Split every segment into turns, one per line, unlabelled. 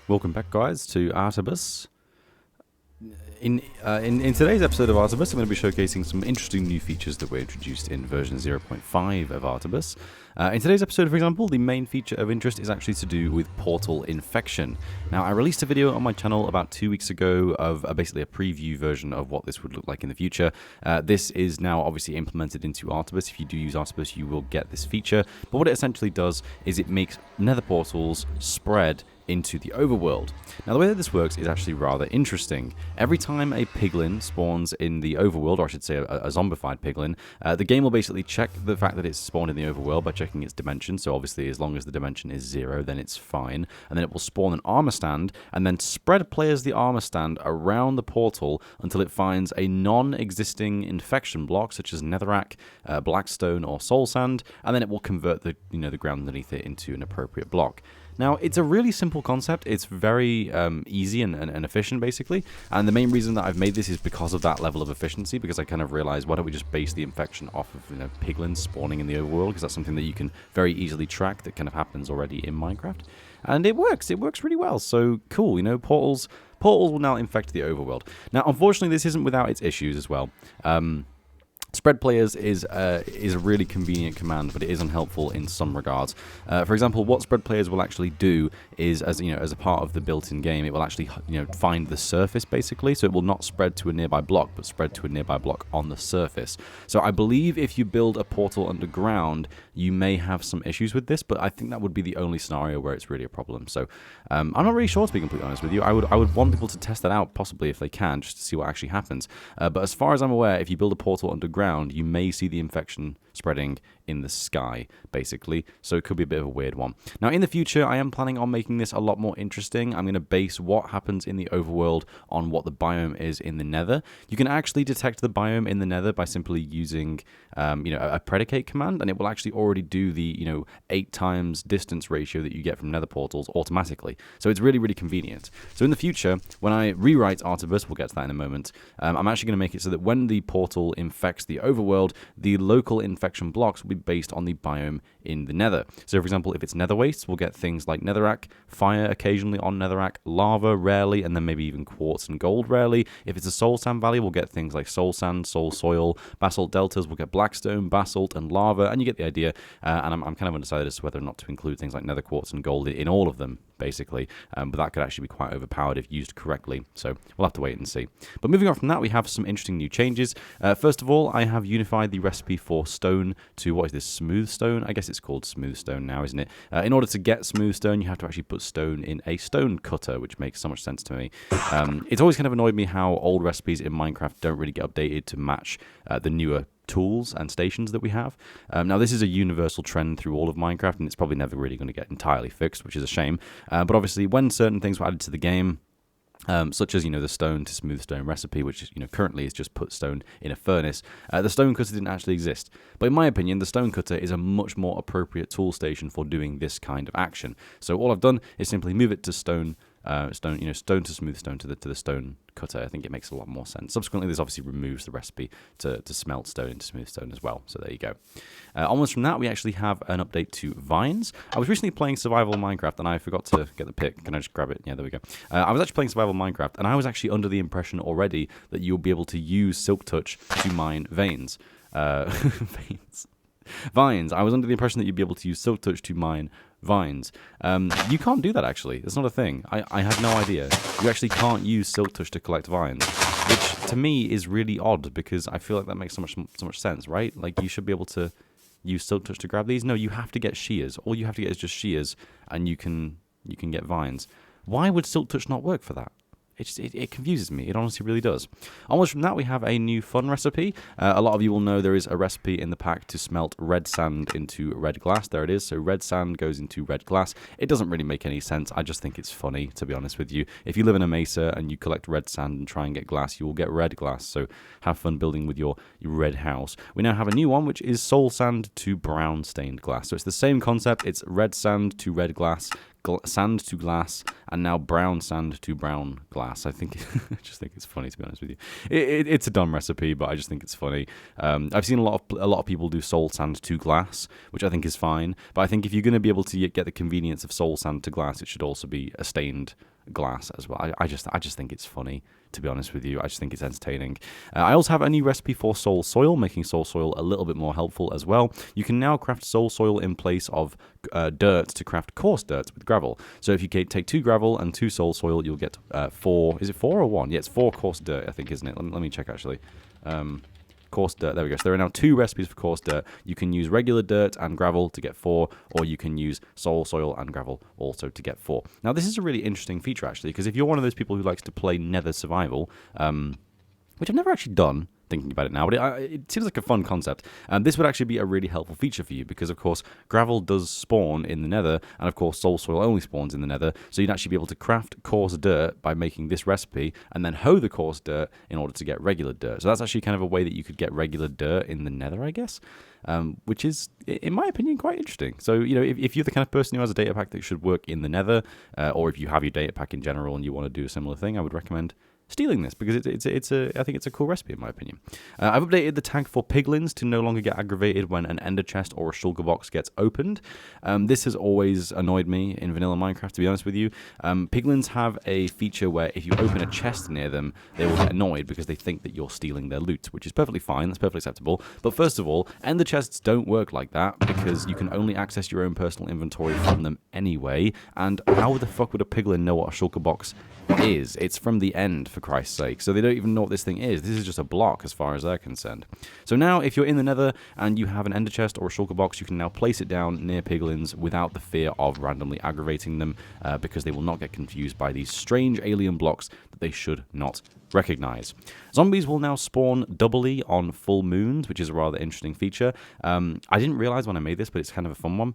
Welcome back, guys, to Artibus. In today's episode of Artibus, I'm going to be showcasing some interesting new features that were introduced in version 0.5 of Artibus. In today's episode, for example, the main feature of interest is actually to do with portal infection. Now, I released a video on my channel about 2 weeks ago of basically a preview version of what this would look like in the future. This is now obviously implemented into Artibus. If you do use Artibus, you will get this feature. But what it essentially does is it makes nether portals spread into the overworld. Now, the way that this works is actually rather interesting. Every time a piglin spawns in the overworld, or I should say a zombified piglin, the game will basically check the fact that it's spawned in the overworld by checking its dimension. So obviously, as long as the dimension is 0, then it's fine. And then it will spawn an armor stand and then spread players the armor stand around the portal until it finds a non-existing infection block, such as netherrack, blackstone, or soul sand, and then it will convert the ground underneath it into an appropriate block. Now, it's a really simple concept. It's very easy and efficient, basically. And the main reason that I've made this is because of that level of efficiency, because I kind of realized, why don't we just base the infection off of piglins spawning in the overworld, because that's something that you can very easily track that kind of happens already in Minecraft. And it works. It works really well. So cool, portals will now infect the overworld. Now, unfortunately, this isn't without its issues as well. Spread players is a really convenient command, but it is unhelpful in some regards. For example, what spread players will actually do is, as a part of the built-in game, it will actually find the surface basically. So it will not spread to a nearby block, but spread to a nearby block on the surface. So I believe if you build a portal underground, you may have some issues with this, but I think that would be the only scenario where it's really a problem. So I'm not really sure, to be completely honest with you. I would want people to test that out, possibly if they can, just to see what actually happens. But as far as I'm aware, if you build a portal underground, you may see the infection spreading in the sky, basically. So it could be a bit of a weird one. Now, in the future, I am planning on making this a lot more interesting. I'm going to base what happens in the overworld on what the biome is in the nether. You can actually detect the biome in the nether by simply using, a predicate command, and it will actually already do the, 8 times distance ratio that you get from nether portals automatically. So it's really, really convenient. So in the future, when I rewrite Artibus, we'll get to that in a moment, I'm actually going to make it so that when the portal infects the overworld, the local infection blocks will be based on the biome in the nether. So for example, if it's nether wastes, we'll get things like netherrack, fire occasionally on netherrack, lava rarely, and then maybe even quartz and gold rarely. If it's a soul sand valley, we'll get things like soul sand, soul soil. Basalt deltas, we'll get blackstone, basalt, and lava, and you get the idea. And I'm kind of undecided as to whether or not to include things like nether quartz and gold in all of them, basically. But that could actually be quite overpowered if used correctly. So we'll have to wait and see. But moving on from that, we have some interesting new changes. First of all, I have unified the recipe for stone to, what is this, smooth stone? I guess it's called smooth stone now, isn't it? In order to get smooth stone, you have to actually put stone in a stone cutter, which makes so much sense to me. It's always kind of annoyed me how old recipes in Minecraft don't really get updated to match the newer tools and stations that we have. Now, this is a universal trend through all of Minecraft, and it's probably never really going to get entirely fixed, which is a shame. But obviously, when certain things were added to the game, such as the stone to smooth stone recipe, which currently is just put stone in a furnace, the stone cutter didn't actually exist. But in my opinion, the stone cutter is a much more appropriate tool station for doing this kind of action. So all I've done is simply move it to stone to smooth stone to the stone cutter. I think it makes a lot more sense. Subsequently, this obviously removes the recipe to smelt stone into smooth stone as well. So there you go. Onwards from that, we actually have an update to vines. I was recently playing Survival Minecraft, and I forgot to get the pick. Can I just grab it? Yeah, there we go. I was actually playing Survival Minecraft, and I was actually under the impression already that you'll be able to use Silk Touch to mine veins. Vines. I was under the impression that you'd be able to use Silk Touch to mine vines. You can't do that, actually. It's not a thing. I had no idea. You actually can't use Silk Touch to collect vines, which to me is really odd, because I feel like that makes so much sense, right? Like, you should be able to use Silk Touch to grab these. No, you have to get shears. All you have to get is just shears, and you can get vines. Why would Silk Touch not work for that? It confuses me. It honestly really does. Onwards from that, we have a new fun recipe. A lot of you will know there is a recipe in the pack to smelt red sand into red glass. There it is. So red sand goes into red glass. It doesn't really make any sense. I just think it's funny, to be honest with you. If you live in a mesa and you collect red sand and try and get glass, you will get red glass. So have fun building with your red house. We now have a new one, which is soul sand to brown stained glass. So it's the same concept. It's red sand to red glass, sand to glass, and now brown sand to brown glass. I just think it's funny, to be honest with you. It's a dumb recipe, but I just think it's funny. I've seen a lot of people do soul sand to glass, which I think is fine. But I think if you're going to be able to get the convenience of soul sand to glass, it should also be a stained glass as well. I just think it's funny, to be honest with you. I just think it's entertaining. I also have a new recipe for soul soil, making soul soil a little bit more helpful as well. You can now craft soul soil in place of dirt to craft coarse dirt with gravel. So if you take 2 gravel and 2 soul soil, you'll get 4. Is it 4 or 1? Yeah, it's 4 coarse dirt, I think, isn't it? Let me check actually. Coarse dirt, there we go. So there are now 2 recipes for coarse dirt. You can use regular dirt and gravel to get 4, or you can use soul soil and gravel also to get 4. Now this is a really interesting feature actually, because if you're one of those people who likes to play Nether survival, which I've never actually done, thinking about it now, but it seems like a fun concept. This would actually be a really helpful feature for you because, of course, gravel does spawn in the Nether, and of course, soul soil only spawns in the Nether. So you'd actually be able to craft coarse dirt by making this recipe, and then hoe the coarse dirt in order to get regular dirt. So that's actually kind of a way that you could get regular dirt in the Nether, I guess. Which is, in my opinion, quite interesting. So, you know, if you're the kind of person who has a data pack that should work in the Nether, or if you have your data pack in general and you want to do a similar thing, I would recommend stealing this because I think it's a cool recipe in my opinion. I've updated the tag for piglins to no longer get aggravated when an ender chest or a shulker box gets opened. This has always annoyed me in vanilla Minecraft, to be honest with you. Piglins have a feature where if you open a chest near them, they will get annoyed because they think that you're stealing their loot, which is perfectly fine. That's perfectly acceptable. But first of all, ender chests don't work like that because you can only access your own personal inventory from them anyway. And how the fuck would a piglin know what a shulker box is? It's from the end, for Christ's sake. So they don't even know what this thing is. This is just a block as far as they're concerned. So now if you're in the Nether and you have an ender chest or a shulker box, you can now place it down near piglins without the fear of randomly aggravating them because they will not get confused by these strange alien blocks that they should not recognize. Zombies will now spawn doubly on full moons, which is a rather interesting feature. I didn't realize when I made this, but it's kind of a fun one.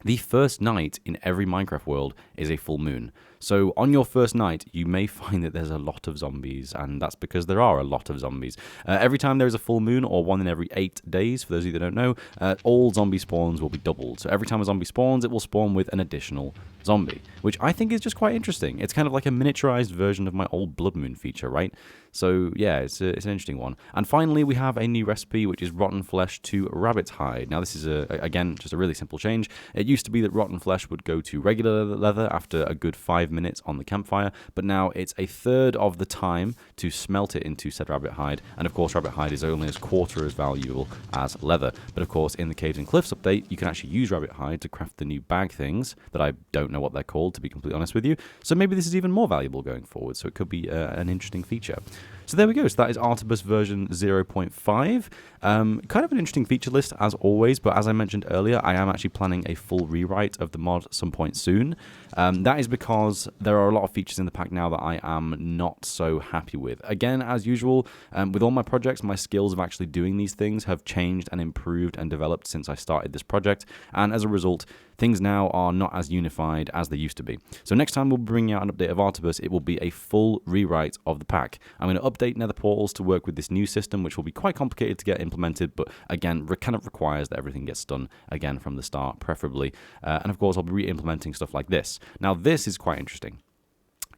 The first night in every Minecraft world is a full moon. So on your first night, you may find that there's a lot of zombies, and that's because there are a lot of zombies. Every time there is a full moon, or one in every 8 days, for those of you that don't know, all zombie spawns will be doubled. So every time a zombie spawns, it will spawn with an additional zombie, which I think is just quite interesting. It's kind of like a miniaturized version of my old blood moon feature, right? So yeah, it's an interesting one. And finally, we have a new recipe, which is rotten flesh to rabbit hide. Now this is, again, just a really simple change. It used to be that rotten flesh would go to regular leather after a good 5 minutes on the campfire, but now it's a third of the time to smelt it into said rabbit hide. And of course, rabbit hide is only a quarter as valuable as leather. But of course, in the Caves and Cliffs update, you can actually use rabbit hide to craft the new bag things that I don't know what they're called, to be completely honest with you. So maybe this is even more valuable going forward. So it could be an interesting feature. So there we go. So that is Artibus version 0.5. Kind of an interesting feature list as always, but as I mentioned earlier, I am actually planning a full rewrite of the mod at some point soon. That is because there are a lot of features in the pack now that I am not so happy with. Again, as usual, with all my projects, my skills of actually doing these things have changed and improved and developed since I started this project, and as a result, things now are not as unified as they used to be. So next time we'll bring out an update of Artibus, it will be a full rewrite of the pack. I'm going to update Nether portals to work with this new system, which will be quite complicated to get implemented, but again, kind of requires that everything gets done again from the start, preferably. And of course, I'll be re-implementing stuff like this. Now, this is quite interesting.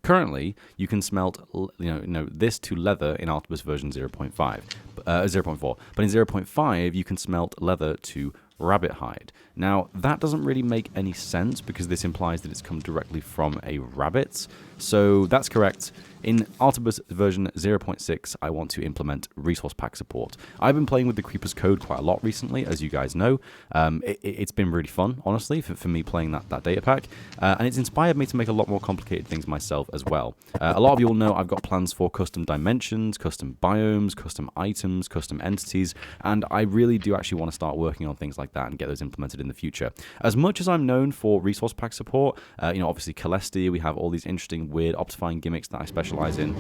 Currently, you can smelt this to leather in Artibus version 0.5, 0.4, but in 0.5 you can smelt leather to rabbit hide. Now, that doesn't really make any sense because this implies that it's come directly from a rabbit. So that's correct. In Artibus version 0.6, I want to implement resource pack support. I've been playing with the Creeper's Code quite a lot recently, as you guys know. It's been really fun, honestly, for me playing that data pack. And it's inspired me to make a lot more complicated things myself as well. A lot of you will know I've got plans for custom dimensions, custom biomes, custom items, custom entities, and I really do actually want to start working on things like that and get those implemented in the future. As much as I'm known for resource pack support, obviously Celestia, we have all these interesting, weird Optifying gimmicks that I specialize in,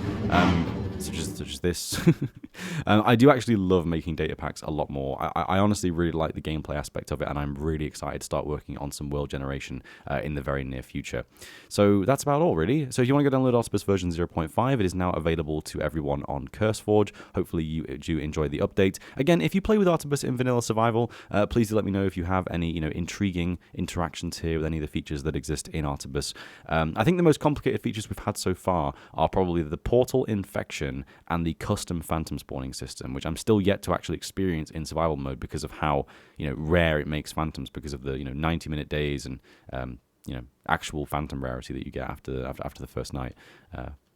such as this. I do actually love making data packs a lot more. I honestly really like the gameplay aspect of it, and I'm really excited to start working on some world generation in the very near future. So that's about all, really. So if you want to go download Artibus version 0.5, it is now available to everyone on CurseForge. Hopefully you do enjoy the update. Again, if you play with Artibus in vanilla survival, please do let me know if you have any intriguing interactions here with any of the features that exist in Artibus. I think the most complicated features we've had so far are probably the portal infection and the custom phantom spawning system, which I'm still yet to actually experience in survival mode because of how rare it makes phantoms because of the 90-minute days and actual phantom rarity that you get after the first night.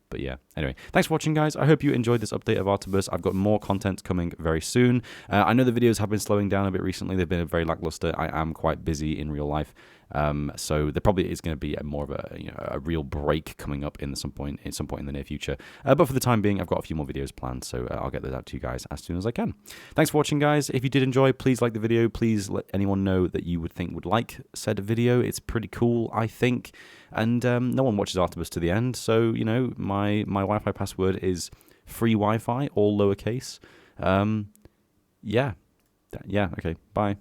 But yeah, anyway, thanks for watching, guys. I hope you enjoyed this update of Artibus. I've got more content coming very soon. I know the videos have been slowing down a bit recently. They've been very lackluster. I am quite busy in real life. So there probably is going to be more of a real break coming up in some point in the near future. But for the time being, I've got a few more videos planned, so I'll get those out to you guys as soon as I can. Thanks for watching, guys. If you did enjoy, please like the video. Please let anyone know that you would like said video. It's pretty cool, I think. And no one watches Artibus to the end, so my Wi-Fi password is free Wi-Fi, all lowercase. Yeah. Okay. Bye.